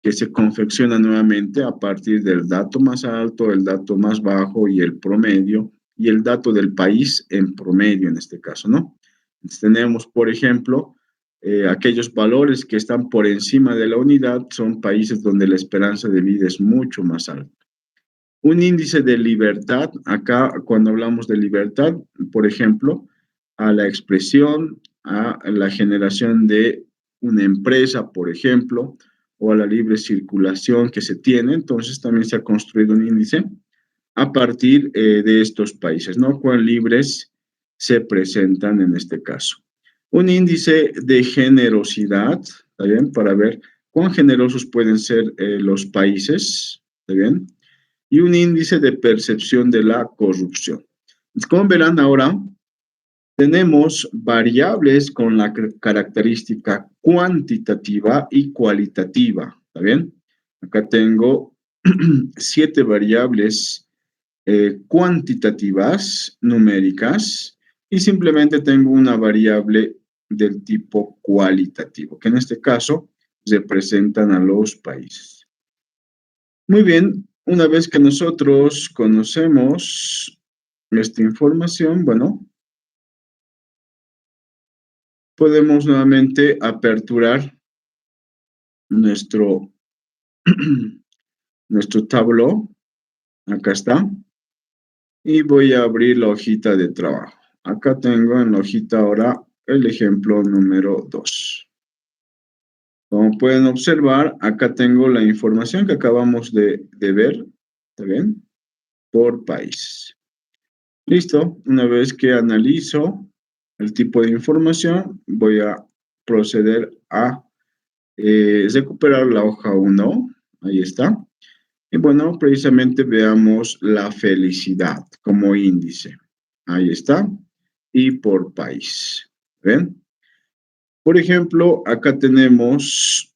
que se confecciona nuevamente a partir del dato más alto, el dato más bajo y el promedio, y el dato del país en promedio en este caso, ¿no? Entonces, tenemos, por ejemplo, aquellos valores que están por encima de la unidad son países donde la esperanza de vida es mucho más alta. Un índice de libertad, acá cuando hablamos de libertad, por ejemplo, a la expresión, a la generación de una empresa, por ejemplo, o a la libre circulación que se tiene, entonces también se ha construido un índice a partir de estos países, ¿no? Cuán libres se presentan en este caso. Un índice de generosidad, ¿está bien? Para ver cuán generosos pueden ser los países, ¿está bien? Y un índice de percepción de la corrupción. Como verán ahora, tenemos variables con la característica cuantitativa y cualitativa, ¿está bien? Acá tengo 7 variables cuantitativas, numéricas, y simplemente tengo una variable del tipo cualitativo, que en este caso representan a los países. Muy bien, una vez que nosotros conocemos esta información, bueno, podemos nuevamente aperturar nuestro, nuestro tableau. Acá está. Y voy a abrir la hojita de trabajo. Acá tengo en la hojita ahora el ejemplo número 2. Como pueden observar, acá tengo la información que acabamos de ver, ¿está bien? Por país. Listo, una vez que analizo el tipo de información, voy a proceder a recuperar la hoja 1. Ahí está. Y bueno, precisamente veamos la felicidad como índice. Ahí está. Y por país. ¿Ven? Por ejemplo, acá tenemos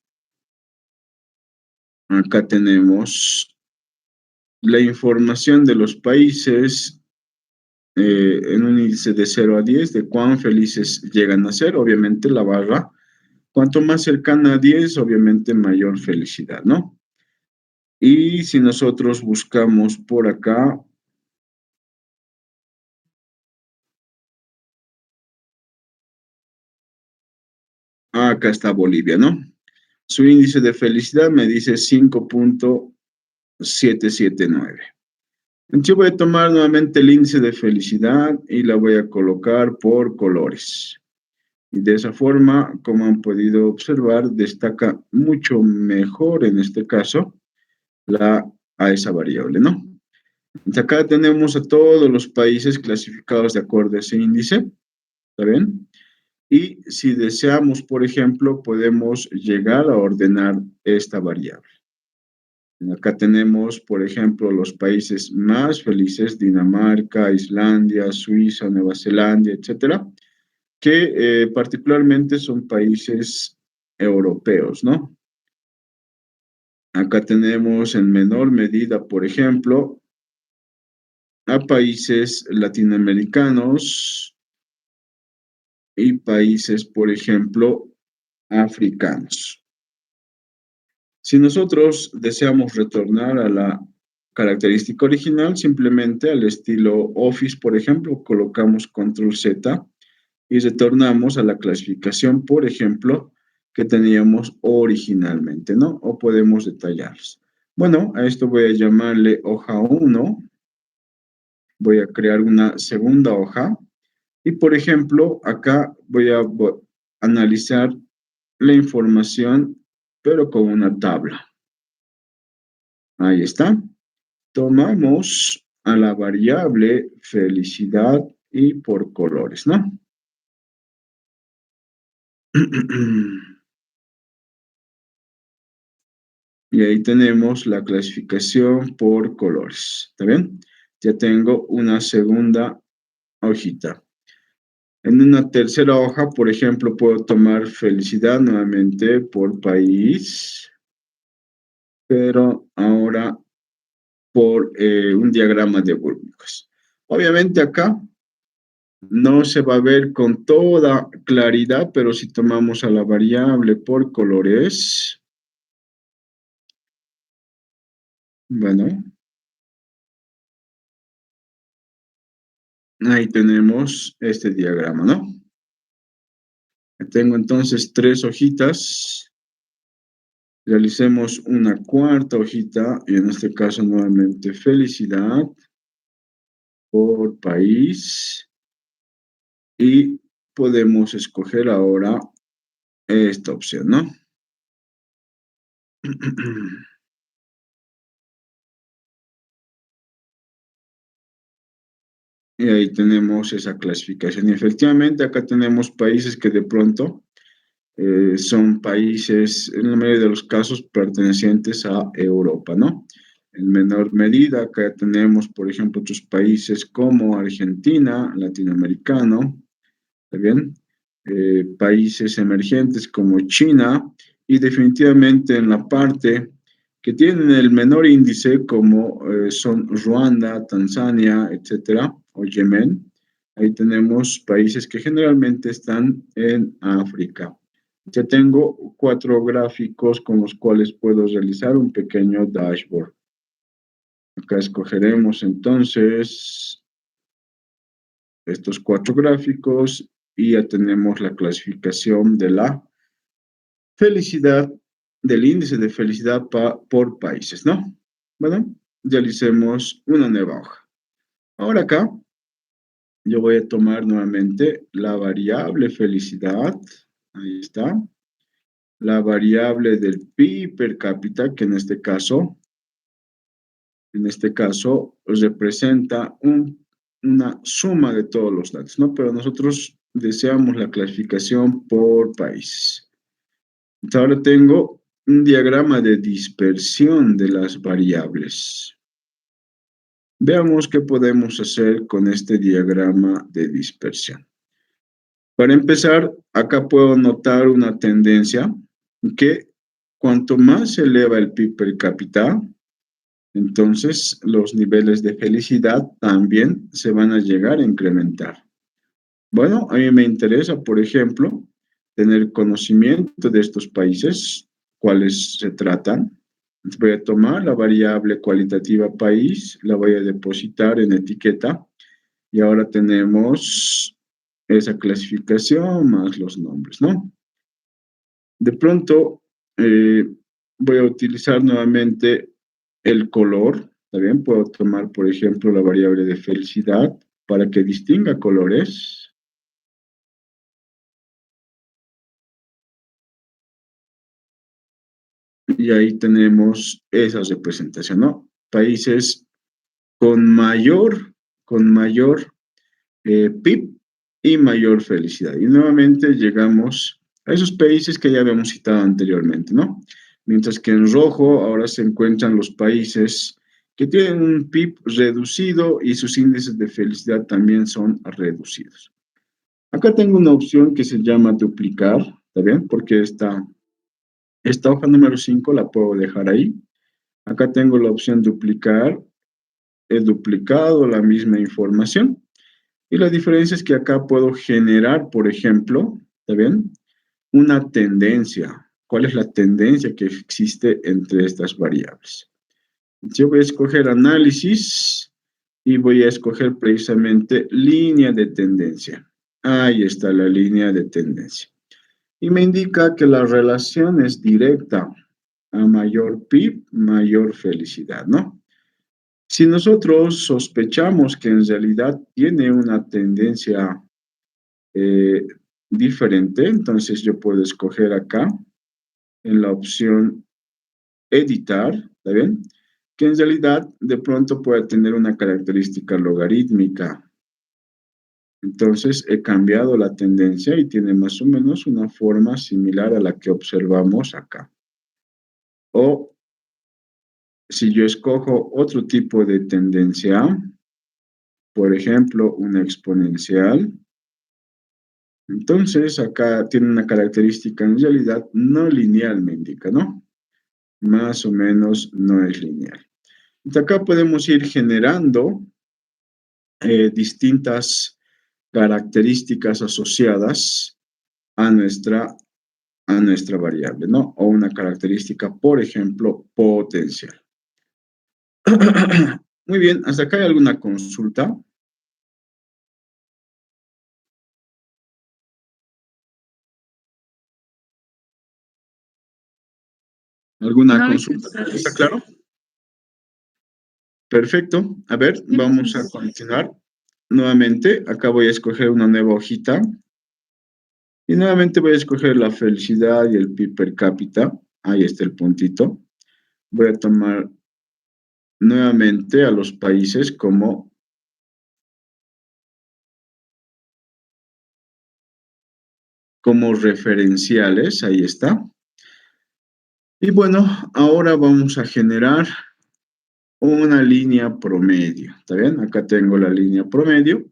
la información de los países en un índice de 0 a 10, de cuán felices llegan a ser. Obviamente la barra, cuanto más cercana a 10, obviamente mayor felicidad, ¿no? Y si nosotros buscamos por acá, acá está Bolivia, ¿no? Su índice de felicidad me dice 5.779. Entonces yo voy a tomar nuevamente el índice de felicidad y la voy a colocar por colores. Y de esa forma, como han podido observar, destaca mucho mejor en este caso a esa variable, ¿no? Entonces acá tenemos a todos los países clasificados de acuerdo a ese índice, ¿está bien? Y si deseamos, por ejemplo, podemos llegar a ordenar esta variable. Acá tenemos, por ejemplo, los países más felices, Dinamarca, Islandia, Suiza, Nueva Zelanda, etcétera, que particularmente son países europeos, ¿no? Acá tenemos en menor medida, por ejemplo, a países latinoamericanos y países, por ejemplo, africanos. Si nosotros deseamos retornar a la característica original, simplemente al estilo Office, por ejemplo, colocamos Control Z y retornamos a la clasificación, por ejemplo, que teníamos originalmente, ¿no? O podemos detallarlos. Bueno, a esto voy a llamarle hoja 1. Voy a crear una segunda hoja. Y, por ejemplo, acá voy a analizar la información, pero con una tabla. Ahí está. Tomamos a la variable felicidad y por colores, ¿no? Y ahí tenemos la clasificación por colores. ¿Está bien? Ya tengo una segunda hojita. En una tercera hoja, por ejemplo, puedo tomar felicidad nuevamente por país, pero ahora por un diagrama de burbujas. Obviamente acá no se va a ver con toda claridad, pero si tomamos a la variable por colores, Bueno, ahí tenemos este diagrama, ¿no? Tengo entonces tres hojitas. Realicemos una cuarta hojita y en este caso nuevamente felicidad por país y podemos escoger ahora esta opción, ¿no? Y ahí tenemos esa clasificación. Y efectivamente acá tenemos países que de pronto son países, en la mayoría de los casos, pertenecientes a Europa, ¿no? En menor medida, acá tenemos, por ejemplo, otros países como Argentina, latinoamericano, ¿está bien? Países emergentes como China y definitivamente en la parte que tienen el menor índice como son Ruanda, Tanzania, etcétera, o Yemen. Ahí tenemos países que generalmente están en África. Ya tengo cuatro gráficos con los cuales puedo realizar un pequeño dashboard. Acá escogeremos entonces estos cuatro gráficos y ya tenemos la clasificación de la felicidad, del índice de felicidad por países, ¿no? Bueno, realicemos una nueva hoja. Ahora acá yo voy a tomar nuevamente la variable felicidad, ahí está, la variable del PIB per cápita, que en este caso representa una suma de todos los datos, ¿no? Pero nosotros deseamos la clasificación por países. Entonces ahora tengo un diagrama de dispersión de las variables. Veamos qué podemos hacer con este diagrama de dispersión. Para empezar, acá puedo notar una tendencia que cuanto más se eleva el PIB per cápita, entonces los niveles de felicidad también se van a llegar a incrementar. Bueno, a mí me interesa, por ejemplo, tener conocimiento de estos países, cuáles se tratan. Voy a tomar la variable cualitativa país, la voy a depositar en etiqueta y ahora tenemos esa clasificación más los nombres, ¿no? De pronto, eh, voy a utilizar nuevamente el color, ¿está bien? Puedo tomar, por ejemplo, la variable de felicidad para que distinga colores. Y ahí tenemos esa representación, ¿no? Países con mayor PIB y mayor felicidad. Y nuevamente llegamos a esos países que ya habíamos citado anteriormente, ¿no? Mientras que en rojo ahora se encuentran los países que tienen un PIB reducido y sus índices de felicidad también son reducidos. Acá tengo una opción que se llama duplicar, ¿está bien? Porque esta hoja número 5 la puedo dejar ahí. Acá tengo la opción duplicar. He duplicado la misma información. Y la diferencia es que acá puedo generar, por ejemplo, ¿está bien? Una tendencia. ¿Cuál es la tendencia que existe entre estas variables? Yo voy a escoger análisis y voy a escoger precisamente línea de tendencia. Ahí está la línea de tendencia. Y me indica que la relación es directa. A mayor PIB, mayor felicidad, ¿no? Si nosotros sospechamos que en realidad tiene una tendencia eh, diferente, entonces yo puedo escoger acá en la opción editar, ¿está bien? Que en realidad de pronto puede tener una característica logarítmica. Entonces he cambiado la tendencia y tiene más o menos una forma similar a la que observamos acá. O si yo escojo otro tipo de tendencia, por ejemplo, una exponencial, entonces acá tiene una característica en realidad no lineal, me indica, ¿no? Más o menos no es lineal. Entonces acá podemos ir generando distintas características asociadas a a nuestra variable, ¿no? O una característica, por ejemplo, potencial. Muy bien, ¿hasta acá hay alguna consulta? ¿Alguna No, consulta? ¿Está claro? Perfecto. A ver, vamos a continuar. Nuevamente, acá voy a escoger una nueva hojita y nuevamente voy a escoger la felicidad y el PIB per cápita. Ahí está el puntito. Voy a tomar nuevamente a los países como referenciales. Ahí está. Y bueno, ahora vamos a generar una línea promedio. ¿Está bien? Acá tengo la línea promedio.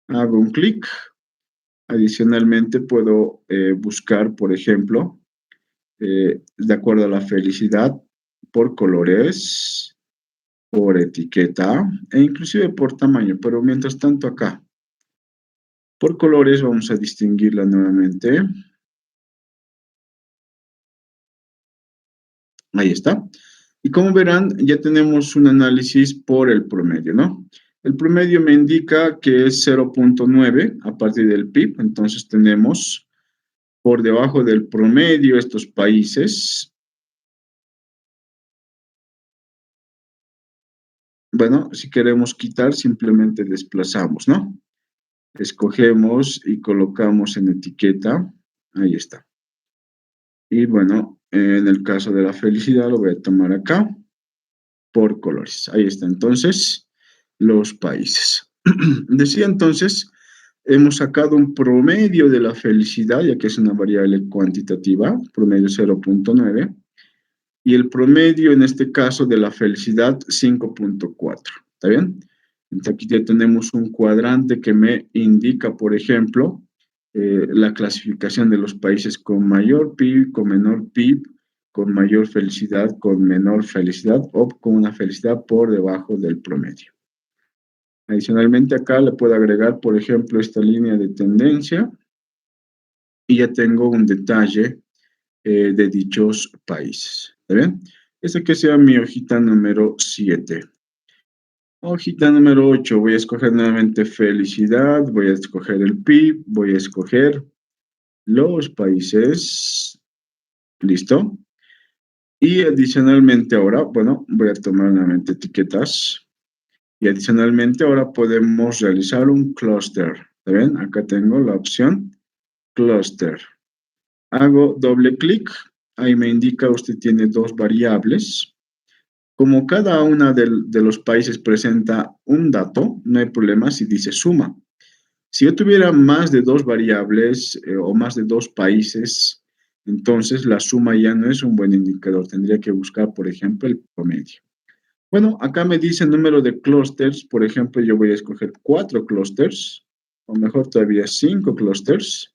Hago un clic. Adicionalmente puedo buscar, por ejemplo, de acuerdo a la felicidad, por colores, por etiqueta e inclusive por tamaño. Pero mientras tanto acá, por colores vamos a distinguirla nuevamente. Ahí está. Y como verán, ya tenemos un análisis por el promedio, ¿no? El promedio me indica que es 0.9 a partir del PIB, entonces tenemos por debajo del promedio estos países. Bueno, si queremos quitar, simplemente desplazamos, ¿no? Escogemos y colocamos en etiqueta. Ahí está. Y bueno, en el caso de la felicidad lo voy a tomar acá por colores. Ahí está. Entonces, los países. Decía entonces, hemos sacado un promedio de la felicidad, ya que es una variable cuantitativa, promedio 0.9, y el promedio en este caso de la felicidad 5.4. ¿Está bien? Entonces aquí ya tenemos un cuadrante que me indica, por ejemplo, la clasificación de los países con mayor PIB, con menor PIB, con mayor felicidad, con menor felicidad o con una felicidad por debajo del promedio. Adicionalmente acá le puedo agregar, por ejemplo, esta línea de tendencia y ya tengo un detalle de dichos países. ¿Está bien? Esta que sea mi hojita número 7. Hojita número 8, voy a escoger nuevamente felicidad, voy a escoger el PIB, voy a escoger los países. ¿Listo? Y adicionalmente ahora, bueno, voy a tomar nuevamente etiquetas. Y adicionalmente ahora podemos realizar un clúster. ¿Está bien? Acá tengo la opción clúster. Hago doble clic. Ahí me indica usted tiene dos variables. Como cada uno de los países presenta un dato, no hay problema si dice suma. Si yo tuviera más de dos variables o más de dos países, entonces la suma ya no es un buen indicador. Tendría que buscar, por ejemplo, el promedio. Bueno, acá me dice el número de clústeres. Por ejemplo, yo voy a escoger 4 clústeres, o mejor todavía 5 clústeres.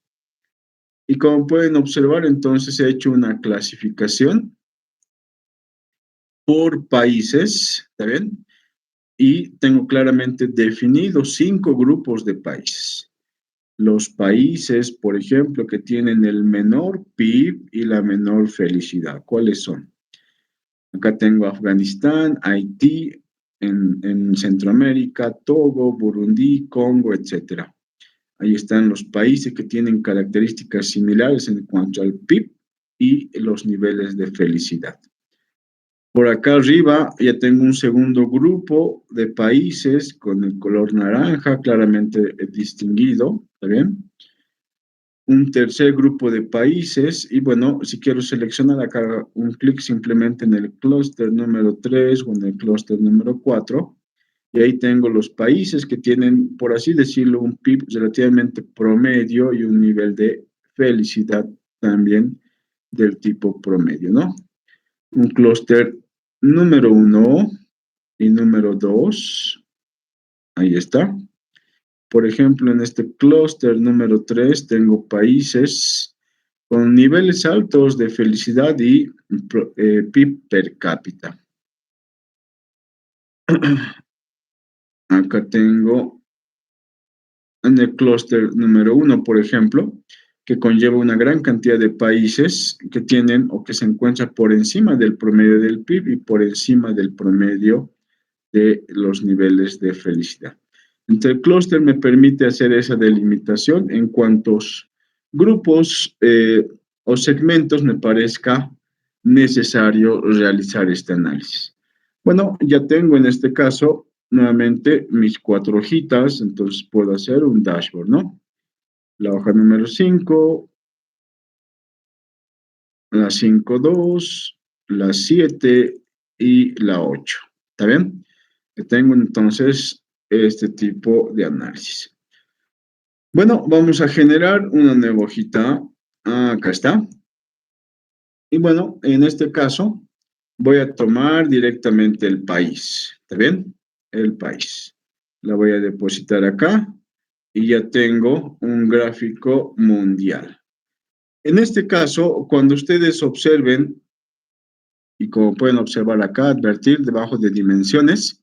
Y como pueden observar, entonces he hecho una clasificación por países, ¿está bien? Y tengo claramente definidos 5 grupos de países. Los países, por ejemplo, que tienen el menor PIB y la menor felicidad. ¿Cuáles son? Acá tengo Afganistán, Haití, en Centroamérica, Togo, Burundi, Congo, etcétera. Ahí están los países que tienen características similares en cuanto al PIB y los niveles de felicidad. Por acá arriba ya tengo un segundo grupo de países con el color naranja claramente distinguido, ¿está bien? Un tercer grupo de países y bueno, si quiero seleccionar acá un clic simplemente en el clúster número 3 o en el clúster número 4 y ahí tengo los países que tienen, por así decirlo, un PIB relativamente promedio y un nivel de felicidad también del tipo promedio, ¿no? Un clúster número 1 y número 2, ahí está. Por ejemplo, en este clúster número 3 tengo países con niveles altos de felicidad y PIB per cápita. Acá tengo en el clúster número 1, por ejemplo, que conlleva una gran cantidad de países que tienen o que se encuentran por encima del promedio del PIB y por encima del promedio de los niveles de felicidad. Entonces, el clúster me permite hacer esa delimitación en cuantos grupos o segmentos me parezca necesario realizar este análisis. Bueno, ya tengo en este caso nuevamente mis 4 hojitas, entonces puedo hacer un dashboard, ¿no? La hoja número 5, la 5.2, la 7 y la 8. ¿Está bien? Tengo entonces este tipo de análisis. Bueno, vamos a generar una nueva hojita. Acá está. Y bueno, en este caso voy a tomar directamente el país. ¿Está bien? El país. La voy a depositar acá y ya tengo un gráfico mundial. En este caso, cuando ustedes observen, y como pueden observar acá, advertir debajo de dimensiones,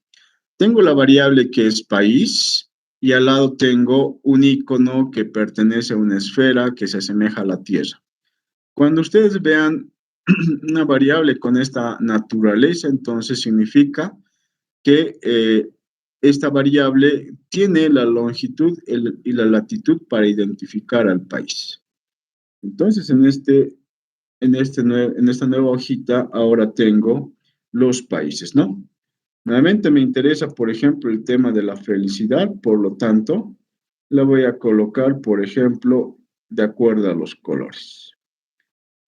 tengo la variable que es país y al lado tengo un icono que pertenece a una esfera que se asemeja a la Tierra. Cuando ustedes vean una variable con esta naturaleza, entonces significa que esta variable tiene la longitud y la latitud para identificar al país. Entonces, en esta nueva hojita ahora tengo los países, ¿no? Nuevamente me interesa, por ejemplo, el tema de la felicidad, por lo tanto, la voy a colocar, por ejemplo, de acuerdo a los colores.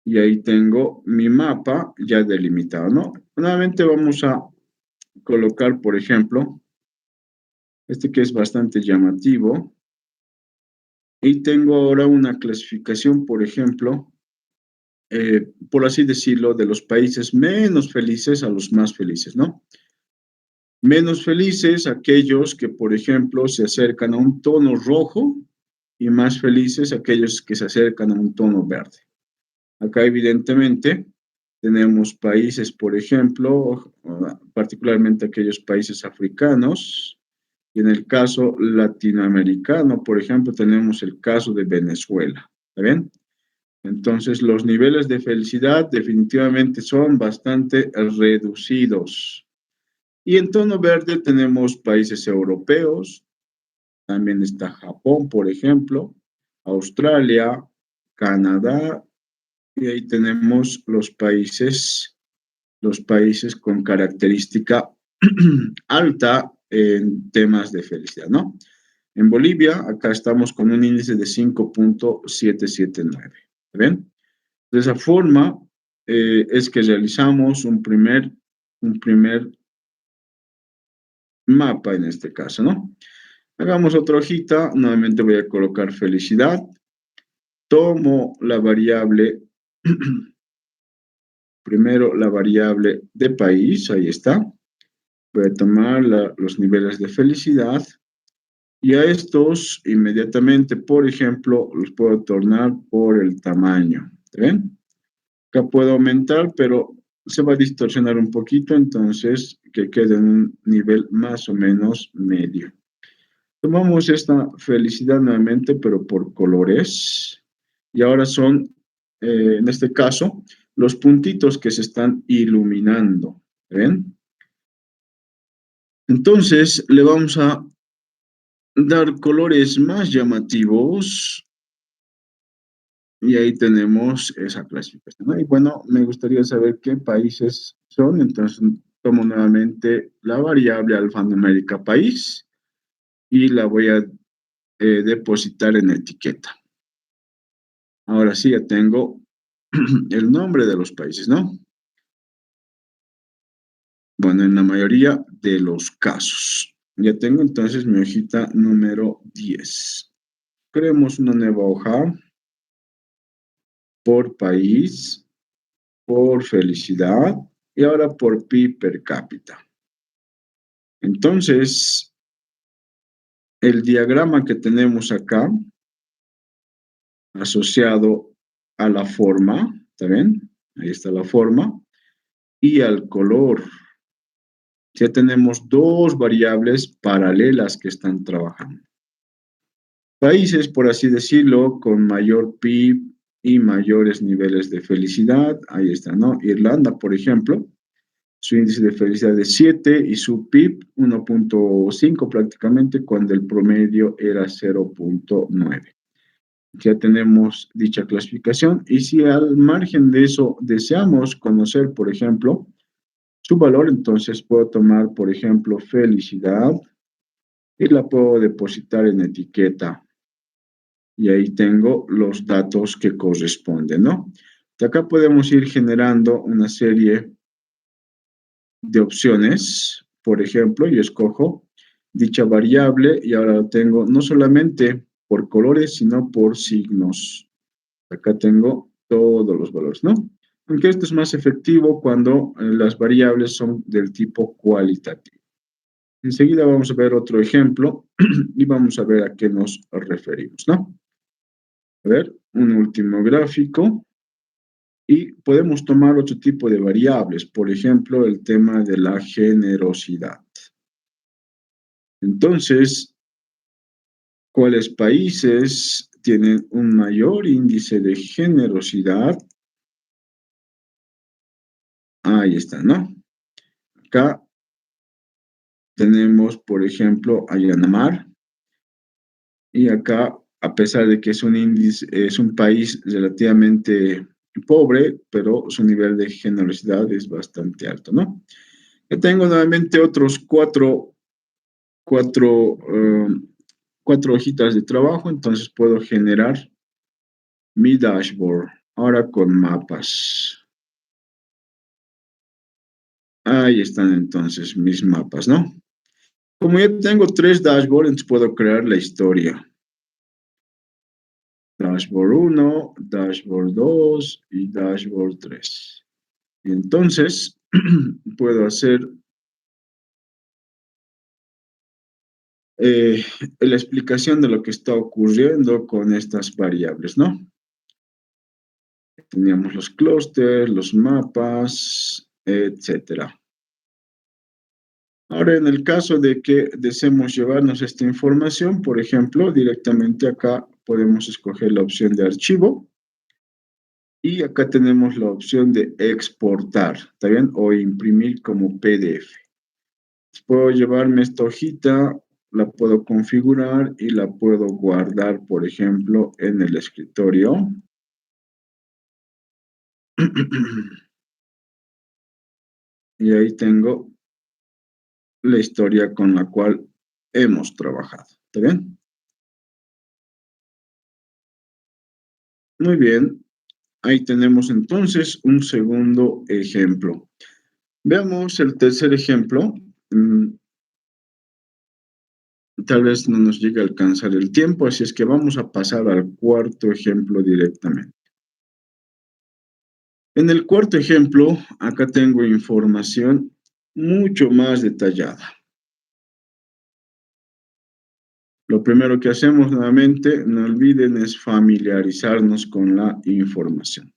Y ahí tengo mi mapa ya delimitado, ¿no? Nuevamente vamos a colocar, por ejemplo, este que es bastante llamativo. Y tengo ahora una clasificación, por ejemplo, por así decirlo, de los países menos felices a los más felices, ¿no? Menos felices aquellos que, por ejemplo, se acercan a un tono rojo y más felices aquellos que se acercan a un tono verde. Acá, evidentemente, tenemos países, por ejemplo, particularmente aquellos países africanos, y en el caso latinoamericano, por ejemplo, tenemos el caso de Venezuela. ¿Está bien? Entonces, los niveles de felicidad definitivamente son bastante reducidos. Y en tono verde tenemos países europeos, también está Japón, por ejemplo, Australia, Canadá, y ahí tenemos los países con característica alta en temas de felicidad, ¿no? En Bolivia, acá estamos con un índice de 5.779. ¿Ven? De esa forma es que realizamos un primer mapa en este caso, ¿no? Hagamos otra hojita, nuevamente voy a colocar felicidad, tomo la variable, primero la variable de país, ahí está, voy a tomar los niveles de felicidad y a estos inmediatamente, por ejemplo, los puedo tornar por el tamaño, ¿ven? Acá puedo aumentar, pero se va a distorsionar un poquito, entonces que quede en un nivel más o menos medio. Tomamos esta felicidad nuevamente, pero por colores. Y ahora son, en este caso, los puntitos que se están iluminando. ¿Ven? Entonces, le vamos a dar colores más llamativos. Y ahí tenemos esa clasificación. Y bueno, me gustaría saber qué países son. Entonces, tomo nuevamente la variable alfanumérica país y la voy a depositar en etiqueta. Ahora sí, ya tengo el nombre de los países, ¿no? Bueno, en la mayoría de los casos. Ya tengo entonces mi hojita número 10. Creemos una nueva hoja por país, por felicidad y ahora por PIB per cápita. Entonces, el diagrama que tenemos acá, asociado a la forma, ¿está bien? Ahí está la forma, y al color. Ya tenemos dos variables paralelas que están trabajando. Países, por así decirlo, con mayor PIB y mayores niveles de felicidad, ahí está, ¿no? Irlanda, por ejemplo, su índice de felicidad es 7 y su PIB 1.5 prácticamente, cuando el promedio era 0.9. Ya tenemos dicha clasificación y si al margen de eso deseamos conocer, por ejemplo, su valor, entonces puedo tomar, por ejemplo, felicidad y la puedo depositar en etiqueta. Y ahí tengo los datos que corresponden, ¿no? De acá podemos ir generando una serie de opciones. Por ejemplo, yo escojo dicha variable y ahora lo tengo no solamente por colores, sino por signos. Acá tengo todos los valores, ¿no? Aunque esto es más efectivo cuando las variables son del tipo cualitativo. Enseguida vamos a ver otro ejemplo y vamos a ver a qué nos referimos, ¿no? A ver, un último gráfico. Y podemos tomar otro tipo de variables, por ejemplo, el tema de la generosidad. Entonces, ¿cuáles países tienen un mayor índice de generosidad? Ahí está, ¿no? Acá tenemos, por ejemplo, a Myanmar, y acá, a pesar de que es un índice, es un país relativamente pobre, pero su nivel de generosidad es bastante alto, ¿no? Yo tengo nuevamente otros cuatro, cuatro hojitas de trabajo, entonces puedo generar mi dashboard, ahora con mapas. Ahí están entonces mis mapas, ¿no? Como ya tengo tres dashboards, entonces puedo crear la historia. Dashboard 1, Dashboard 2 y Dashboard 3. Y entonces puedo hacer la explicación de lo que está ocurriendo con estas variables, ¿no? Teníamos los clústeres, los mapas, etcétera. Ahora, en el caso de que deseemos llevarnos esta información, por ejemplo, directamente acá podemos escoger la opción de archivo y acá tenemos la opción de exportar, ¿está bien? O imprimir como PDF. Puedo llevarme esta hojita, la puedo configurar y la puedo guardar, por ejemplo, en el escritorio. Y ahí tengo la historia con la cual hemos trabajado. ¿Está bien? Muy bien. Ahí tenemos entonces un segundo ejemplo. Veamos el tercer ejemplo. Tal vez no nos llegue a alcanzar el tiempo, así es que vamos a pasar al cuarto ejemplo directamente. En el cuarto ejemplo, acá tengo información mucho más detallada. Lo primero que hacemos nuevamente, no olviden, es familiarizarnos con la información.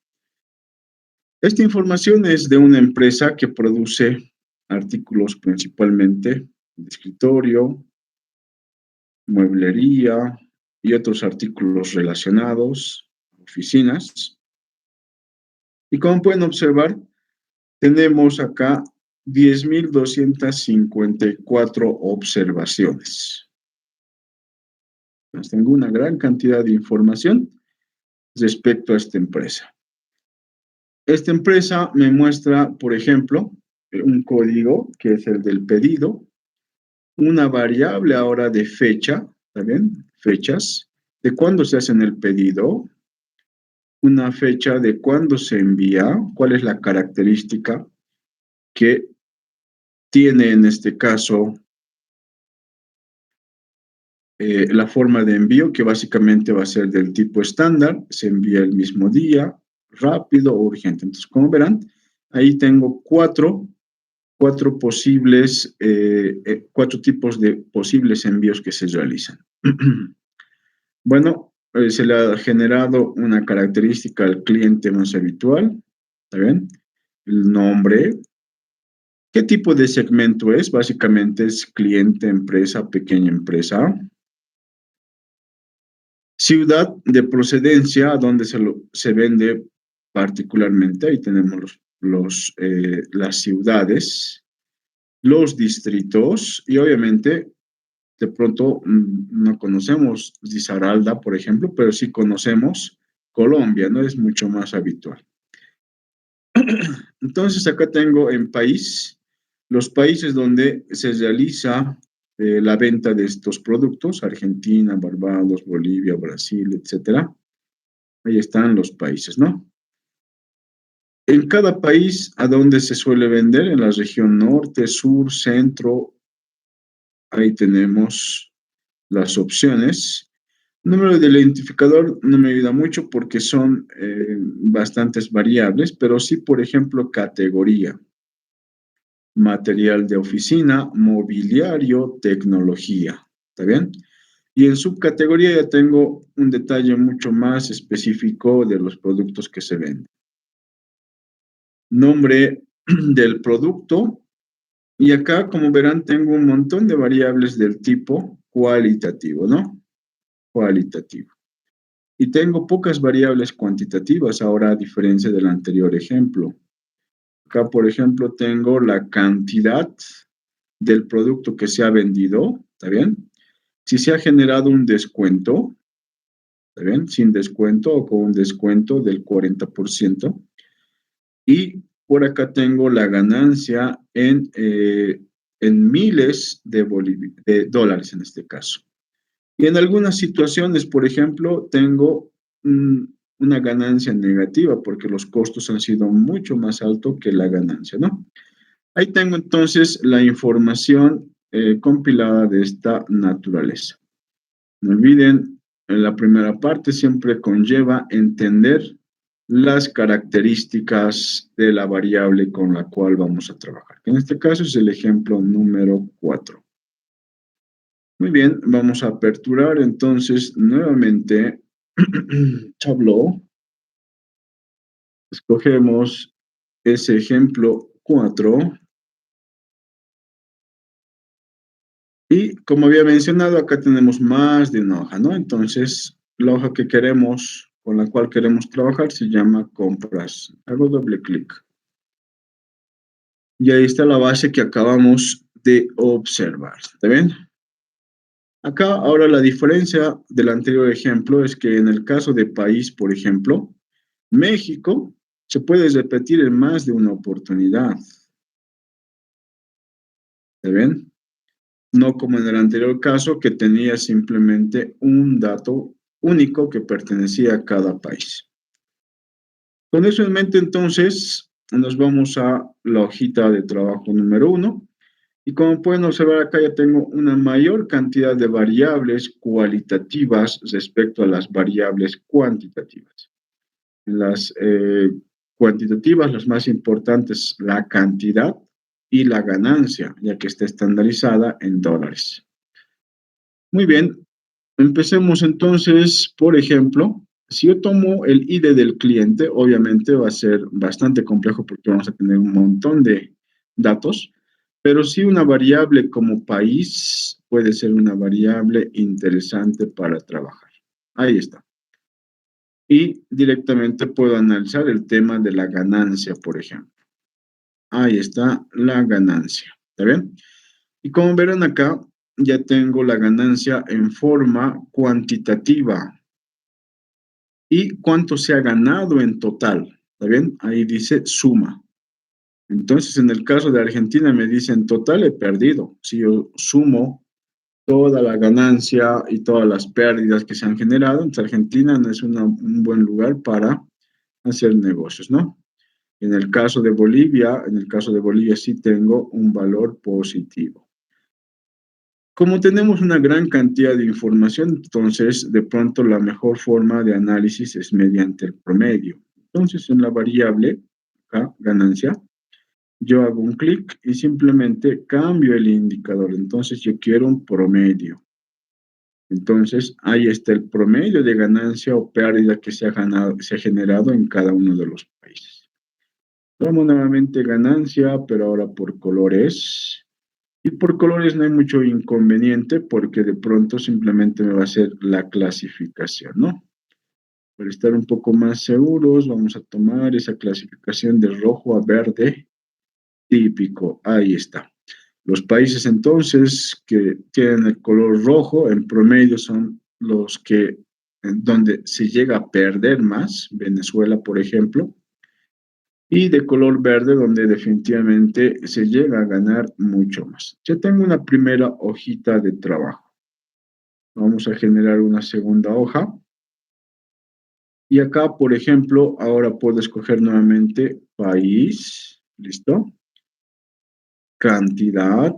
Esta información es de una empresa que produce artículos principalmente de escritorio, mueblería y otros artículos relacionados, oficinas. Y como pueden observar, tenemos acá 10.254 observaciones. Pues tengo una gran cantidad de información respecto a esta empresa. Esta empresa me muestra, por ejemplo, un código que es el del pedido, una variable ahora de fecha, ¿está bien? Fechas, de cuándo se hace el pedido, una fecha de cuándo se envía, cuál es la característica que tiene en este caso la forma de envío, que básicamente va a ser del tipo estándar, se envía el mismo día, rápido o urgente. Entonces, como verán, ahí tengo cuatro posibles, cuatro tipos de posibles envíos que se realizan. Bueno, se le ha generado una característica al cliente más habitual, ¿está bien? El nombre. ¿Qué tipo de segmento es? Básicamente es cliente, empresa, pequeña empresa. Ciudad de procedencia, a donde se vende particularmente. Ahí tenemos los las ciudades, los distritos y obviamente de pronto no conocemos Risaralda, por ejemplo, pero sí conocemos Colombia, ¿no? Es mucho más habitual. Entonces acá tengo en país los países donde se realiza la venta de estos productos: Argentina, Barbados, Bolivia, Brasil, etcétera. Ahí están los países, ¿no? En cada país a donde se suele vender, en la región norte, sur, centro, ahí tenemos las opciones. Número de identificador no me ayuda mucho porque son bastantes variables, pero sí, por ejemplo, categoría: material de oficina, mobiliario, tecnología. ¿Está bien? Y en subcategoría ya tengo un detalle mucho más específico de los productos que se venden. Nombre del producto. Y acá, como verán, tengo un montón de variables del tipo cualitativo, ¿no? Cualitativo. Y tengo pocas variables cuantitativas ahora, a diferencia del anterior ejemplo. Acá, por ejemplo, tengo la cantidad del producto que se ha vendido, ¿está bien? Si se ha generado un descuento, ¿está bien? Sin descuento o con un descuento del 40%. Y por acá tengo la ganancia en miles de dólares en este caso. Y en algunas situaciones, por ejemplo, tengo una ganancia negativa porque los costos han sido mucho más altos que la ganancia, ¿no? Ahí tengo entonces la información compilada de esta naturaleza. No olviden, en la primera parte siempre conlleva entender las características de la variable con la cual vamos a trabajar. En este caso es el ejemplo número 4. Muy bien, vamos a aperturar entonces nuevamente Tableau. Escogemos ese ejemplo 4. Y como había mencionado, acá tenemos más de una hoja, ¿no? Entonces, la hoja que queremos, con la cual queremos trabajar, se llama compras. Hago doble clic. Y ahí está la base que acabamos de observar. ¿Está bien? Acá ahora la diferencia del anterior ejemplo es que en el caso de país, por ejemplo, México se puede repetir en más de una oportunidad. ¿Está bien? No como en el anterior caso, que tenía simplemente un dato único que pertenecía a cada país. Con eso en mente, entonces, nos vamos a la hojita de trabajo número 1. Y como pueden observar acá, ya tengo una mayor cantidad de variables cualitativas respecto a las variables cuantitativas. Las cuantitativas, las más importantes, la cantidad y la ganancia, ya que está estandarizada en dólares. Muy bien, empecemos entonces, por ejemplo, si yo tomo el ID del cliente, obviamente va a ser bastante complejo porque vamos a tener un montón de datos, pero sí una variable como país puede ser una variable interesante para trabajar. Ahí está. Y directamente puedo analizar el tema de la ganancia, por ejemplo. Ahí está la ganancia. ¿Está bien? Y como verán acá, ya tengo la ganancia en forma cuantitativa y cuánto se ha ganado en total. ¿Está bien? Ahí dice suma. Entonces, en el caso de Argentina me dice en total he perdido. Si yo sumo toda la ganancia y todas las pérdidas que se han generado, entonces Argentina no es un buen lugar para hacer negocios, ¿no? En el caso de Bolivia sí tengo un valor positivo. Como tenemos una gran cantidad de información, entonces de pronto la mejor forma de análisis es mediante el promedio. Entonces en la variable, acá, ganancia, yo hago un clic y simplemente cambio el indicador. Entonces yo quiero un promedio. Entonces ahí está el promedio de ganancia o pérdida que se ha generado en cada uno de los países. Vamos nuevamente ganancia, pero ahora por colores. Y por colores no hay mucho inconveniente porque de pronto simplemente me va a hacer la clasificación, ¿no? Para estar un poco más seguros, vamos a tomar esa clasificación de rojo a verde típico. Ahí está. Los países entonces que tienen el color rojo en promedio son los que donde se llega a perder más, Venezuela, por ejemplo, y de color verde donde definitivamente se llega a ganar mucho más. Ya tengo una primera hojita de trabajo. Vamos a generar una segunda hoja. Y acá, por ejemplo, ahora puedo escoger nuevamente país, ¿listo? Cantidad,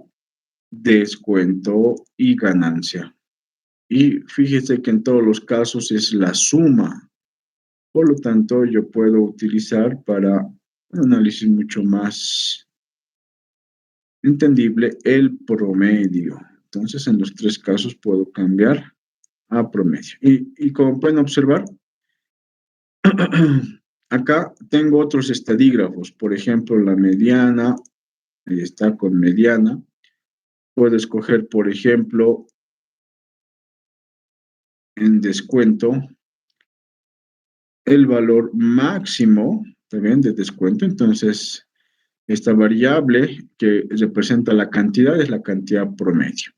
descuento y ganancia. Y fíjese que en todos los casos es la suma. Por lo tanto, yo puedo utilizar para un análisis mucho más entendible el promedio. Entonces, en los tres casos puedo cambiar a promedio. Y como pueden observar, acá tengo otros estadígrafos. Por ejemplo, la mediana, ahí está con mediana. Puedo escoger, por ejemplo, en descuento, el valor máximo, también de descuento. Entonces, esta variable que representa la cantidad es la cantidad promedio.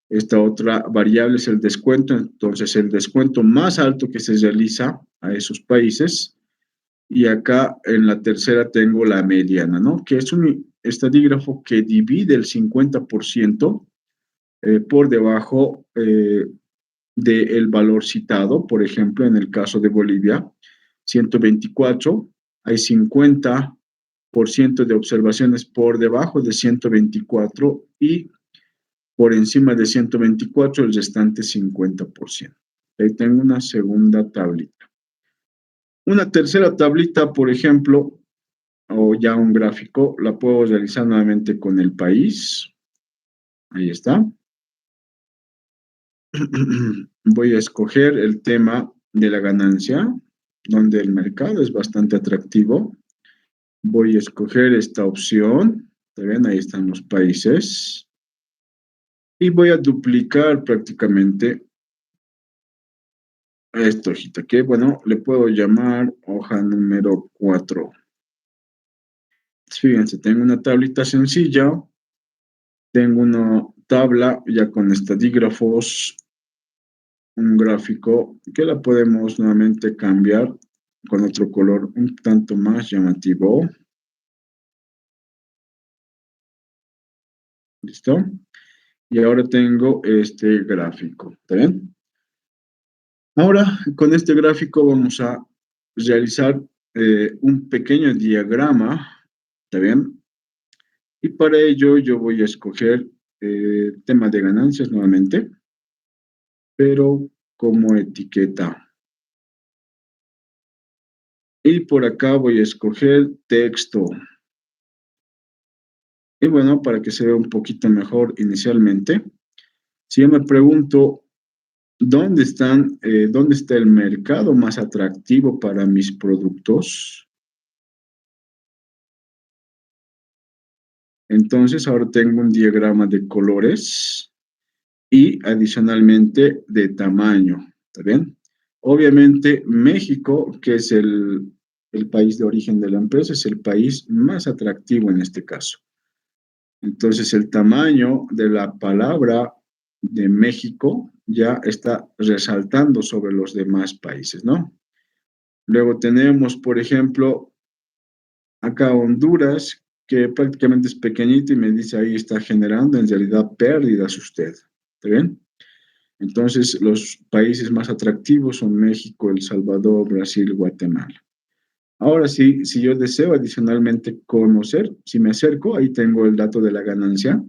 Esta otra variable es el descuento. Entonces, el descuento más alto que se realiza a esos países. Y acá en la tercera tengo la mediana, ¿no? Que es un estadígrafo que divide el 50% por debajo del valor citado. Por ejemplo, en el caso de Bolivia, 124, hay 50% de observaciones por debajo de 124 y por encima de 124 el restante 50%. Ahí tengo una segunda tablita. Una tercera tablita, por ejemplo, o ya un gráfico, la puedo realizar nuevamente con el país. Ahí está. Voy a escoger el tema de la ganancia, donde el mercado es bastante atractivo. Voy a escoger esta opción. ¿Está bien? Ahí están los países. Y voy a duplicar prácticamente esta hojita, que bueno, le puedo llamar hoja número 4. Fíjense, tengo una tablita sencilla. Tengo una tabla ya con estadígrafos, un gráfico que la podemos nuevamente cambiar con otro color un tanto más llamativo. ¿Listo? Y ahora tengo este gráfico. ¿Está bien? Ahora, con este gráfico vamos a realizar un pequeño diagrama. ¿Está bien? Y para ello yo voy a escoger tema de ganancias nuevamente, pero como etiqueta. Y por acá voy a escoger texto. Y bueno, para que se vea un poquito mejor inicialmente, si yo me pregunto, ¿dónde está el mercado más atractivo para mis productos? Entonces ahora tengo un diagrama de colores y adicionalmente de tamaño. ¿Está bien? Obviamente México, que es el país de origen de la empresa, es el país más atractivo en este caso. Entonces el tamaño de la palabra de México ya está resaltando sobre los demás países, ¿no? Luego tenemos, por ejemplo, acá Honduras, que prácticamente es pequeñito y me dice ahí está generando en realidad pérdidas usted. ¿Está bien? Entonces los países más atractivos son México, El Salvador, Brasil, Guatemala. Ahora sí, si yo deseo adicionalmente conocer, si me acerco, ahí tengo el dato de la ganancia.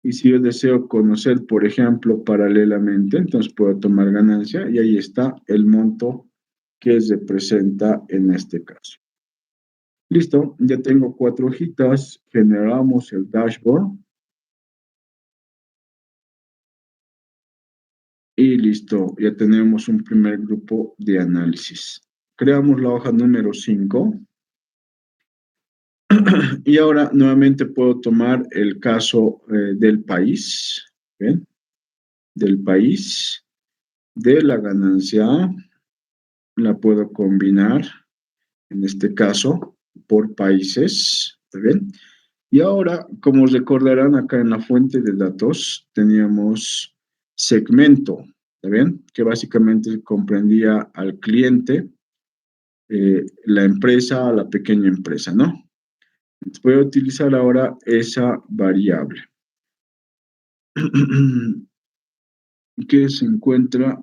Y si yo deseo conocer, por ejemplo, paralelamente, entonces puedo tomar ganancia y ahí está el monto que se presenta en este caso. Listo, ya tengo 4 hojitas, generamos el dashboard y listo, ya tenemos un primer grupo de análisis. Creamos la hoja número 5 y ahora nuevamente puedo tomar el caso del país, ¿ven? Del país, de la ganancia la puedo combinar, en este caso, por países, ¿está bien? Y ahora, como recordarán, acá en la fuente de datos teníamos segmento, ¿está bien? Que básicamente comprendía al cliente, la empresa, la pequeña empresa, ¿no? Entonces voy a utilizar ahora esa variable que se encuentra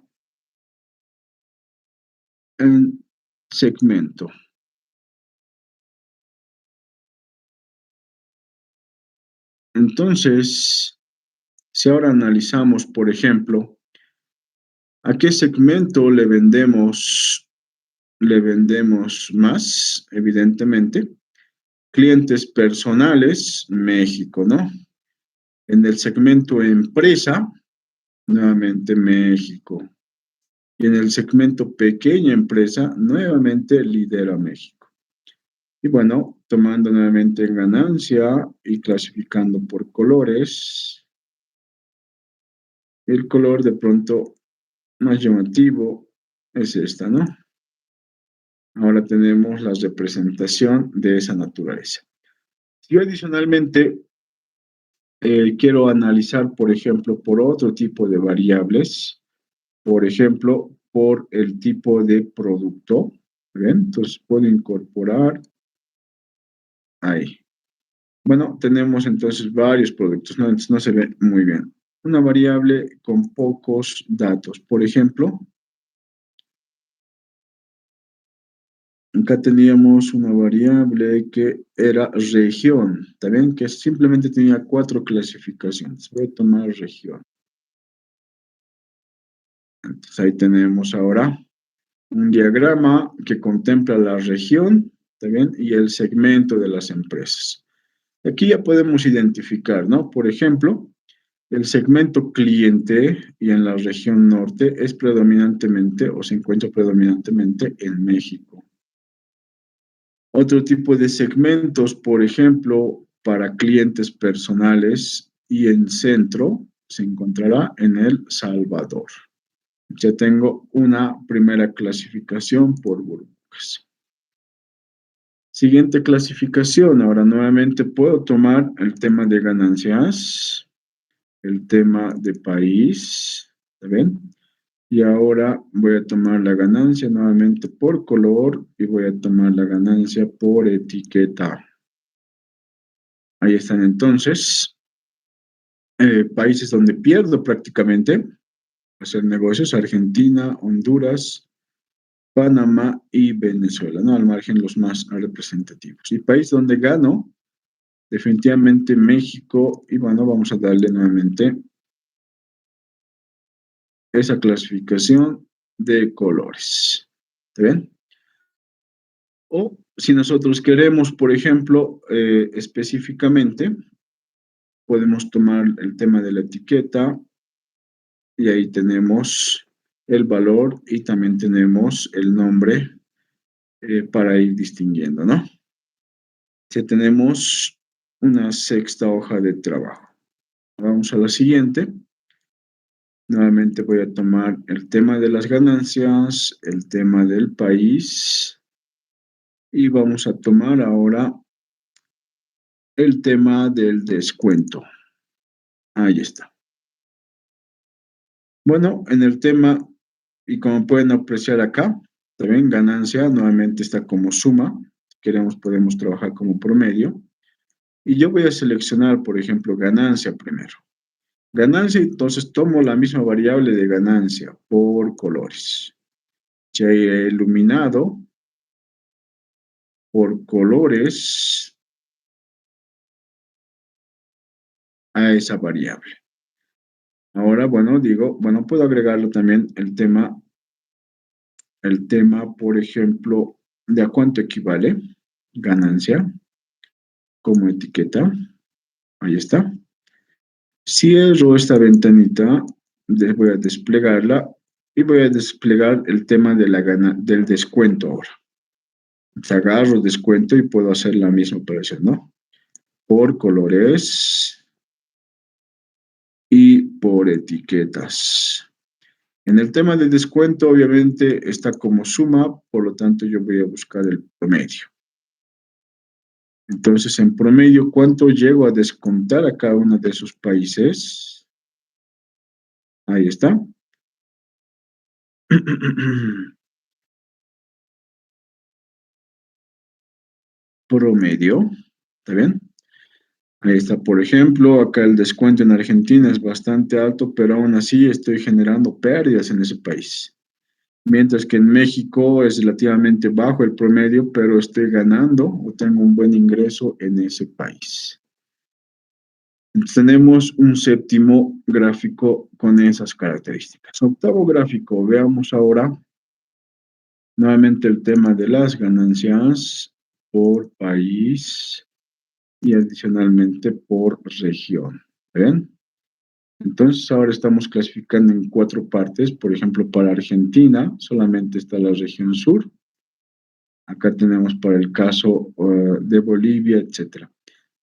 en segmento. Entonces, si ahora analizamos, por ejemplo, ¿a qué segmento le vendemos más? Evidentemente, clientes personales, México, ¿no? En el segmento empresa, nuevamente México. Y en el segmento pequeña empresa, nuevamente lidera México. Y bueno, tomando nuevamente ganancia y clasificando por colores, el color de pronto más llamativo es esta, ¿no? Ahora tenemos la representación de esa naturaleza. Yo adicionalmente quiero analizar, por ejemplo, por otro tipo de variables, por ejemplo, por el tipo de producto. ¿Bien? Entonces puedo incorporar ahí. Bueno, tenemos entonces varios productos, ¿no? Entonces no se ve muy bien. Una variable con pocos datos. Por ejemplo, acá teníamos una variable que era región, ¿también? Que simplemente tenía 4 clasificaciones. Voy a tomar región. Entonces ahí tenemos ahora un diagrama que contempla la región, ¿también? Y el segmento de las empresas. Aquí ya podemos identificar, ¿no? Por ejemplo, el segmento cliente y en la región norte es predominantemente o se encuentra predominantemente en México. Otro tipo de segmentos, por ejemplo, para clientes personales y en centro, se encontrará en El Salvador. Ya tengo una primera clasificación por burbujas. Siguiente clasificación. Ahora nuevamente puedo tomar el tema de ganancias, el tema de país, ¿está bien? Y ahora voy a tomar la ganancia nuevamente por color y voy a tomar la ganancia por etiqueta. Ahí están entonces países donde pierdo prácticamente hacer negocios: Argentina, Honduras, Panamá y Venezuela, ¿no? Al margen los más representativos. Y país donde gano, definitivamente México, y bueno, vamos a darle nuevamente esa clasificación de colores. ¿Está bien? O si nosotros queremos, por ejemplo, específicamente, podemos tomar el tema de la etiqueta y ahí tenemos el valor y también tenemos el nombre para ir distinguiendo, ¿no? Ya tenemos una sexta hoja de trabajo. Vamos a la siguiente. Nuevamente voy a tomar el tema de las ganancias, el tema del país y vamos a tomar ahora el tema del descuento. Ahí está. Bueno, en el tema, y como pueden apreciar acá, también ganancia nuevamente está como suma. Si queremos, podemos trabajar como promedio. Y yo voy a seleccionar, por ejemplo, ganancia primero. Ganancia, entonces tomo la misma variable de ganancia por colores. Ya he iluminado por colores a esa variable. Ahora, bueno, digo, bueno, puedo agregarlo también el tema, por ejemplo, de a cuánto equivale ganancia como etiqueta. Ahí está. Cierro esta ventanita, voy a desplegarla y voy a desplegar el tema de del descuento ahora. Agarro descuento y puedo hacer la misma operación, ¿no? Por colores y por etiquetas. En el tema de descuento, obviamente, está como suma, por lo tanto, yo voy a buscar el promedio. Entonces, en promedio, ¿cuánto llego a descontar a cada uno de esos países? Ahí está. Promedio, ¿está bien? Ahí está, por ejemplo, acá el descuento en Argentina es bastante alto, pero aún así estoy generando pérdidas en ese país. Mientras que en México es relativamente bajo el promedio, pero estoy ganando o tengo un buen ingreso en ese país. Entonces, tenemos un séptimo gráfico con esas características. Octavo gráfico, veamos ahora nuevamente el tema de las ganancias por país y adicionalmente por región. ¿Ven? Entonces ahora estamos clasificando en 4 partes. Por ejemplo, para Argentina solamente está la región sur. Acá tenemos para el caso de Bolivia, etc.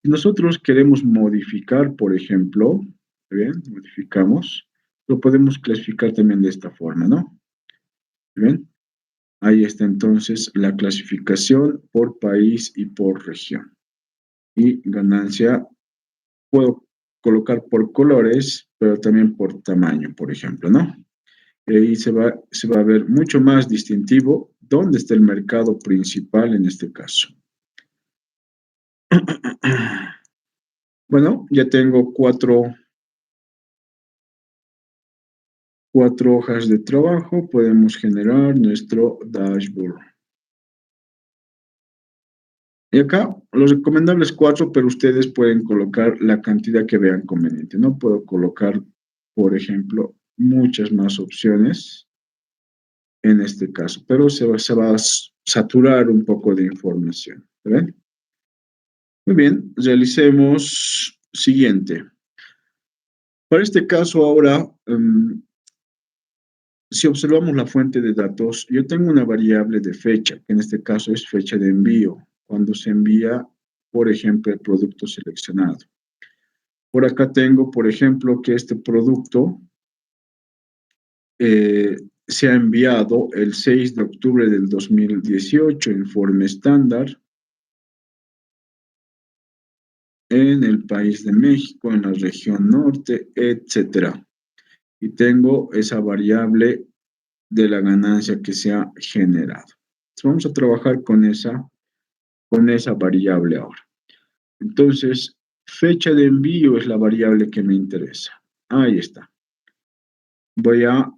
Si nosotros queremos modificar, por ejemplo, ¿bien? Modificamos, lo podemos clasificar también de esta forma, ¿no? ¿Bien? Ahí está entonces la clasificación por país y por región. Y ganancia puedo colocar por colores, pero también por tamaño, por ejemplo, ¿no? Y ahí se va a ver mucho más distintivo dónde está el mercado principal en este caso. Bueno, ya tengo cuatro hojas de trabajo. Podemos generar nuestro dashboard. Y acá, los recomendables 4, pero ustedes pueden colocar la cantidad que vean conveniente. No puedo colocar, por ejemplo, muchas más opciones en este caso, pero se va a saturar un poco de información. ¿Ven? Muy bien, realicemos siguiente. Para este caso ahora, si observamos la fuente de datos, yo tengo una variable de fecha, que en este caso es fecha de envío, cuando se envía, por ejemplo, el producto seleccionado. Por acá tengo, por ejemplo, que este producto se ha enviado el 6 de octubre del 2018 en forma estándar en el país de México, en la región norte, etcétera. Y tengo esa variable de la ganancia que se ha generado. Entonces vamos a trabajar con esa variable ahora. Entonces, fecha de envío es la variable que me interesa. Ahí está. Voy a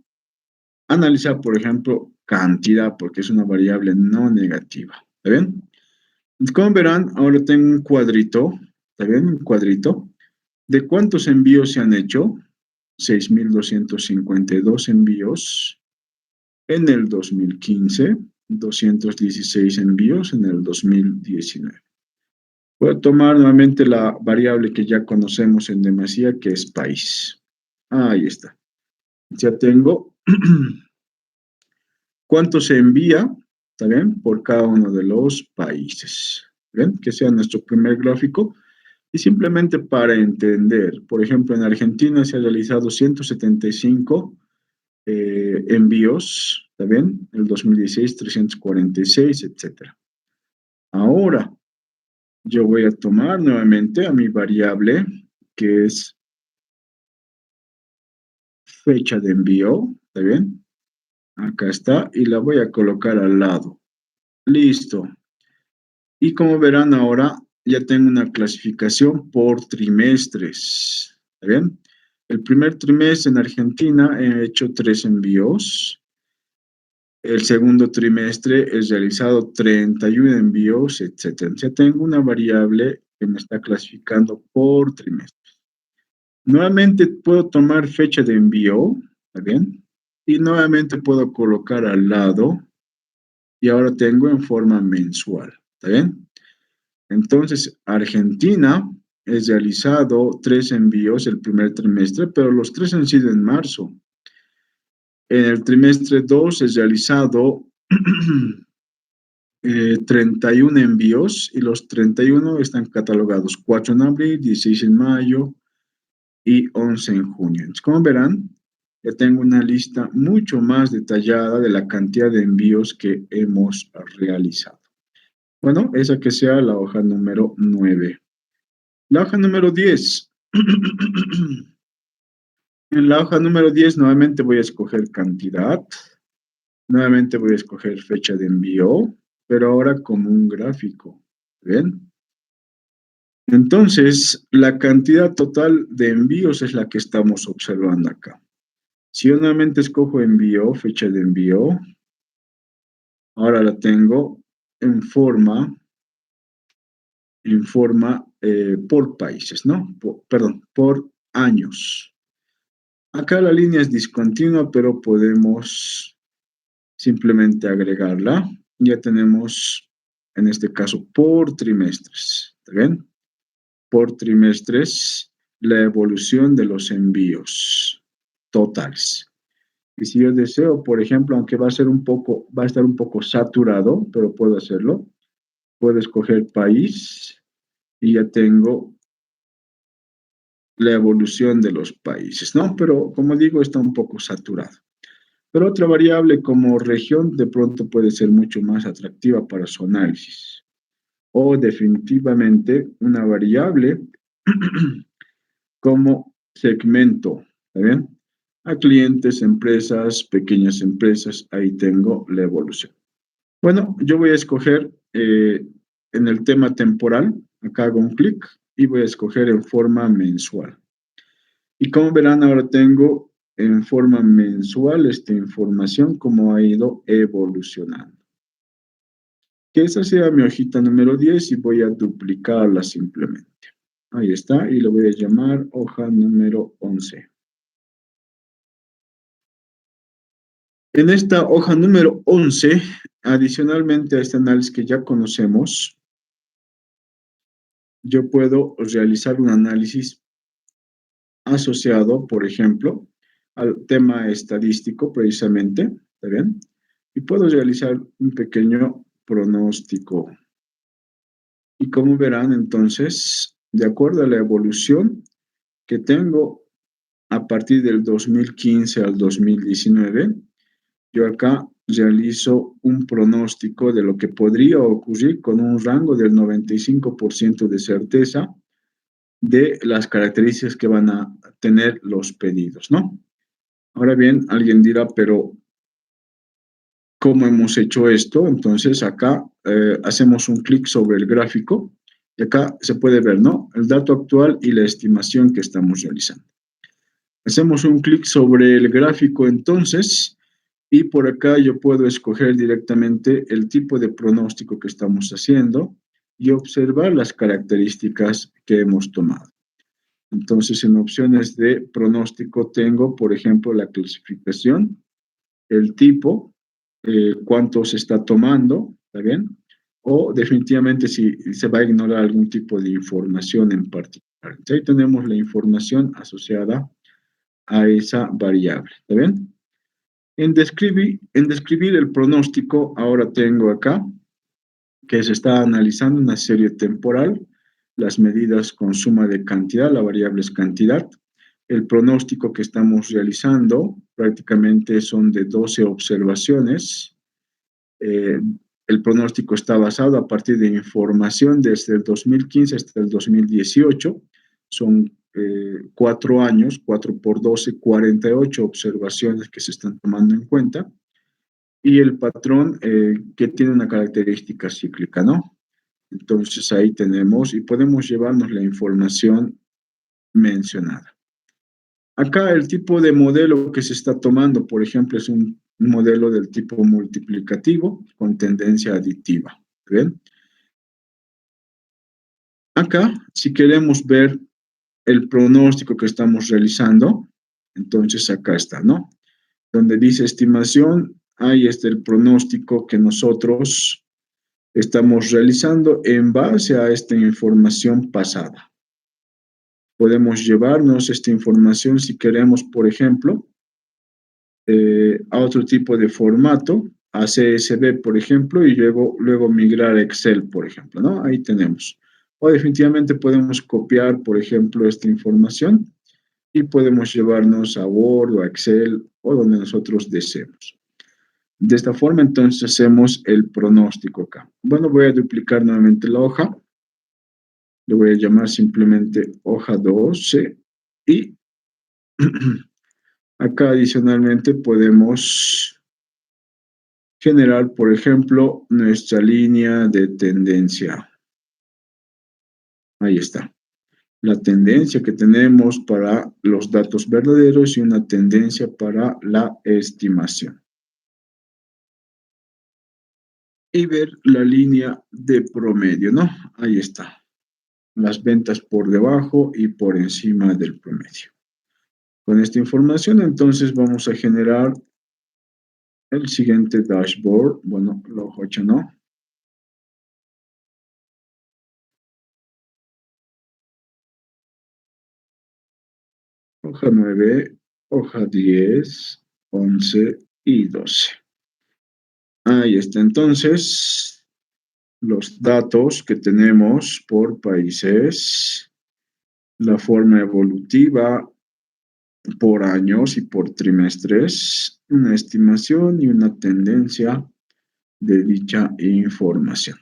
analizar, por ejemplo, cantidad, porque es una variable no negativa. ¿Está bien? Como verán, ahora tengo un cuadrito. ¿Está bien? Un cuadrito. ¿De cuántos envíos se han hecho? 6.252 envíos en el 2015, 216 envíos en el 2019. Voy a tomar nuevamente la variable que ya conocemos en demasía, que es país. Ahí está. Ya tengo cuánto se envía, ¿está bien? Por cada uno de los países. ¿Ven? Que sea nuestro primer gráfico. Y simplemente para entender, por ejemplo, en Argentina se ha realizado 175 envíos, ¿está bien? El 2016, 346, etc. Ahora, yo voy a tomar nuevamente a mi variable, que es fecha de envío, ¿está bien? Acá está, y la voy a colocar al lado. Listo. Y como verán ahora, ya tengo una clasificación por trimestres, ¿está bien? El primer trimestre en Argentina he hecho 3 envíos. El segundo trimestre he realizado 31 envíos, etc. Ya tengo una variable que me está clasificando por trimestre. Nuevamente puedo tomar fecha de envío, ¿está bien? Y nuevamente puedo colocar al lado y ahora tengo en forma mensual, ¿está bien? Entonces, Argentina he realizado 3 envíos el primer trimestre, pero los 3 han sido en marzo. En el trimestre 2 he realizado 31 envíos y los 31 están catalogados 4 en abril, 16 en mayo y 11 en junio. Entonces, como verán, ya tengo una lista mucho más detallada de la cantidad de envíos que hemos realizado. Bueno, esa que sea la hoja número 9. La hoja número 10. En la hoja número 10 nuevamente voy a escoger cantidad. Nuevamente voy a escoger fecha de envío, pero ahora como un gráfico. ¿Ven? Entonces, la cantidad total de envíos es la que estamos observando acá. Si yo nuevamente escojo envío, fecha de envío, ahora la tengo en forma por países, ¿no? Perdón, por años. Acá la línea es discontinua, pero podemos simplemente agregarla. Ya tenemos, en este caso, por trimestres. ¿Está bien? Por trimestres, la evolución de los envíos totales. Y si yo deseo, por ejemplo, aunque va a estar un poco saturado, pero puedo hacerlo, puedo escoger país y ya tengo la evolución de los países, ¿no? Pero como digo, está un poco saturado. Pero otra variable como región de pronto puede ser mucho más atractiva para su análisis. O definitivamente una variable como segmento, ¿está bien? A clientes, empresas, pequeñas empresas, ahí tengo la evolución. Bueno, yo voy a escoger en el tema temporal, acá hago un clic y voy a escoger en forma mensual. Y como verán, ahora tengo en forma mensual esta información, cómo ha ido evolucionando. Que esa sea mi hojita número 10 y voy a duplicarla simplemente. Ahí está, y lo voy a llamar hoja número 11. En esta hoja número 11, adicionalmente a este análisis que ya conocemos, yo puedo realizar un análisis asociado, por ejemplo, al tema estadístico precisamente, ¿está bien? Y puedo realizar un pequeño pronóstico. Y como verán, entonces, de acuerdo a la evolución que tengo a partir del 2015 al 2019, yo acá realizo un pronóstico de lo que podría ocurrir con un rango del 95% de certeza de las características que van a tener los pedidos, ¿no? Ahora bien, alguien dirá, pero ¿cómo hemos hecho esto? Entonces acá hacemos un clic sobre el gráfico y acá se puede ver, ¿no? El dato actual y la estimación que estamos realizando. Hacemos un clic sobre el gráfico entonces y por acá yo puedo escoger directamente el tipo de pronóstico que estamos haciendo y observar las características que hemos tomado. Entonces, en opciones de pronóstico tengo, por ejemplo, la clasificación, el tipo, cuánto se está tomando, ¿está bien? O definitivamente si se va a ignorar algún tipo de información en particular. Entonces, ahí tenemos la información asociada a esa variable, ¿está bien? En describir el pronóstico, ahora tengo acá que se está analizando una serie temporal, las medidas con suma de cantidad, la variable es cantidad. El pronóstico que estamos realizando prácticamente son de 12 observaciones. El pronóstico está basado a partir de información desde el 2015 hasta el 2018. Son 4 años, 4 por 12, 48 observaciones que se están tomando en cuenta. Y el patrón que tiene una característica cíclica, ¿no? Entonces ahí tenemos y podemos llevarnos la información mencionada. Acá el tipo de modelo que se está tomando, por ejemplo, es un modelo del tipo multiplicativo con tendencia aditiva. ¿Ven? Acá, si queremos ver el pronóstico que estamos realizando, entonces acá está, ¿no? Donde dice estimación, ahí está el pronóstico que nosotros estamos realizando en base a esta información pasada. Podemos llevarnos esta información si queremos, por ejemplo, a otro tipo de formato, a CSV, por ejemplo, y luego migrar a Excel, por ejemplo, ¿no? Ahí tenemos. O definitivamente podemos copiar, por ejemplo, esta información y podemos llevarnos a Word o a Excel o donde nosotros deseemos. De esta forma, entonces, hacemos el pronóstico acá. Bueno, voy a duplicar nuevamente la hoja. Le voy a llamar simplemente hoja 12 y acá adicionalmente podemos generar, por ejemplo, nuestra línea de tendencia. Ahí está. La tendencia que tenemos para los datos verdaderos y una tendencia para la estimación. Y ver la línea de promedio, ¿no? Ahí está. Las ventas por debajo y por encima del promedio. Con esta información, entonces, vamos a generar el siguiente dashboard. Bueno, la hoja 8 no. Hoja 9, hoja 10, 11 y 12. Ahí está, entonces, los datos que tenemos por países, la forma evolutiva por años y por trimestres, una estimación y una tendencia de dicha información.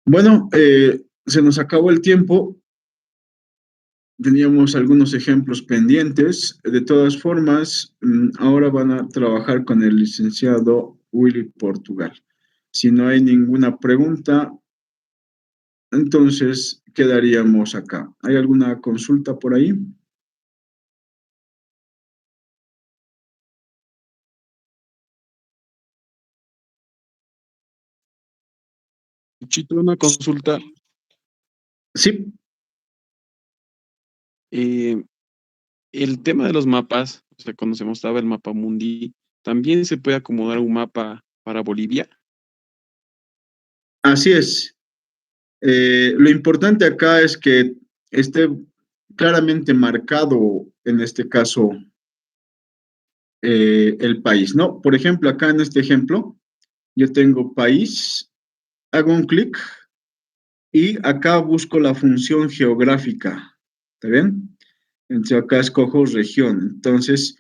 Bueno, se nos acabó el tiempo. Teníamos algunos ejemplos pendientes. De todas formas, ahora van a trabajar con el licenciado Willy Portugal. Si no hay ninguna pregunta, entonces quedaríamos acá. ¿Hay alguna consulta por ahí? Chito, una consulta. Sí. El tema de los mapas, o sea, cuando se mostraba el mapa mundi, ¿también se puede acomodar un mapa para Bolivia? Así es. Lo importante acá es que esté claramente marcado, en este caso, el país, ¿no? Por ejemplo, acá en este ejemplo, yo tengo país, hago un clic y acá busco la función geográfica, ¿está bien? Entonces acá escojo región. Entonces,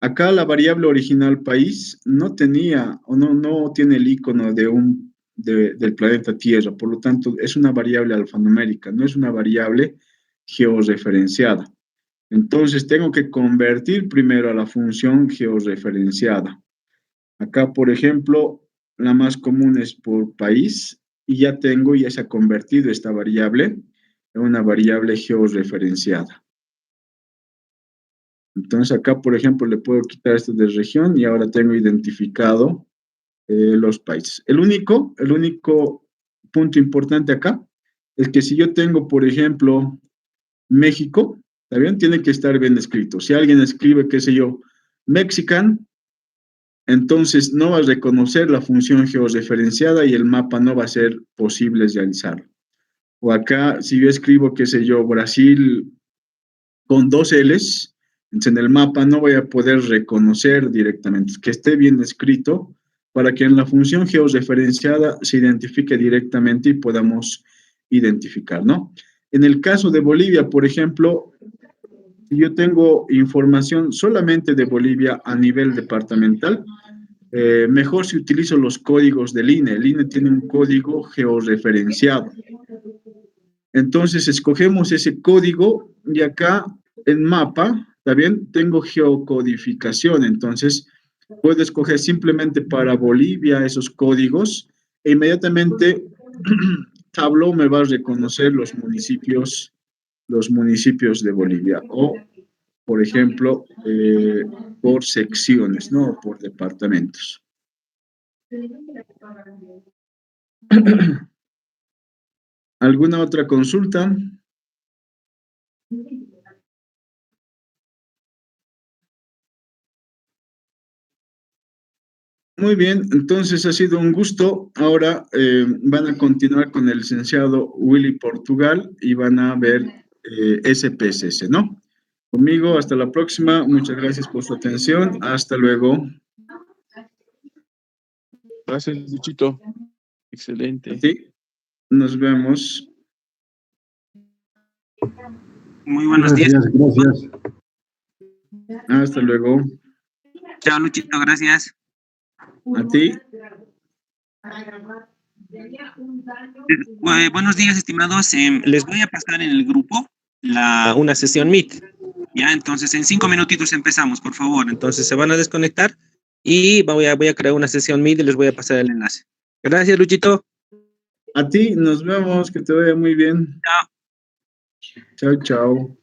acá la variable original país no tenía o no tiene el icono del planeta Tierra, por lo tanto es una variable alfanumérica, no es una variable georreferenciada. Entonces tengo que convertir primero a la función georreferenciada. Acá, por ejemplo, la más común es por país y ya se ha convertido esta variable en una variable georreferenciada. Entonces acá, por ejemplo, le puedo quitar esto de región y ahora tengo identificado los países. El único punto importante acá es que si yo tengo, por ejemplo, México, ¿está bien? Tiene que estar bien escrito. Si alguien escribe, qué sé yo, Mexican, entonces no va a reconocer la función georreferenciada y el mapa no va a ser posible realizarlo. O acá, si yo escribo, qué sé yo, Brasil con dos L's, entonces en el mapa no voy a poder reconocer directamente, que esté bien escrito para que en la función georreferenciada se identifique directamente y podamos identificar, ¿no? En el caso de Bolivia, por ejemplo, yo tengo información solamente de Bolivia a nivel departamental, mejor si utilizo los códigos del INE. El INE tiene un código georreferenciado. Entonces escogemos ese código y acá en mapa, ¿está bien? Tengo geocodificación, entonces puedo escoger simplemente para Bolivia esos códigos e inmediatamente Tableau me va a reconocer los municipios de Bolivia o, por ejemplo, por secciones, ¿no? Por departamentos. ¿Alguna otra consulta? Muy bien, entonces ha sido un gusto. Ahora van a continuar con el licenciado Willy Portugal y van a ver SPSS, ¿no? Conmigo, hasta la próxima. Muchas gracias por su atención. Hasta luego. Gracias, Luchito. A Excelente. ti. Nos vemos. Muy buenos días. Gracias. Hasta luego. Chao, Luchito, gracias. A ti. Buenos días, estimados. Les voy a pasar en el grupo una sesión Meet. Ya, entonces en 5 minutitos empezamos, por favor. Entonces se van a desconectar y voy a crear una sesión Meet y les voy a pasar el enlace. Gracias, Luchito. A ti, nos vemos, que te vaya muy bien. Chao. Chao, chao.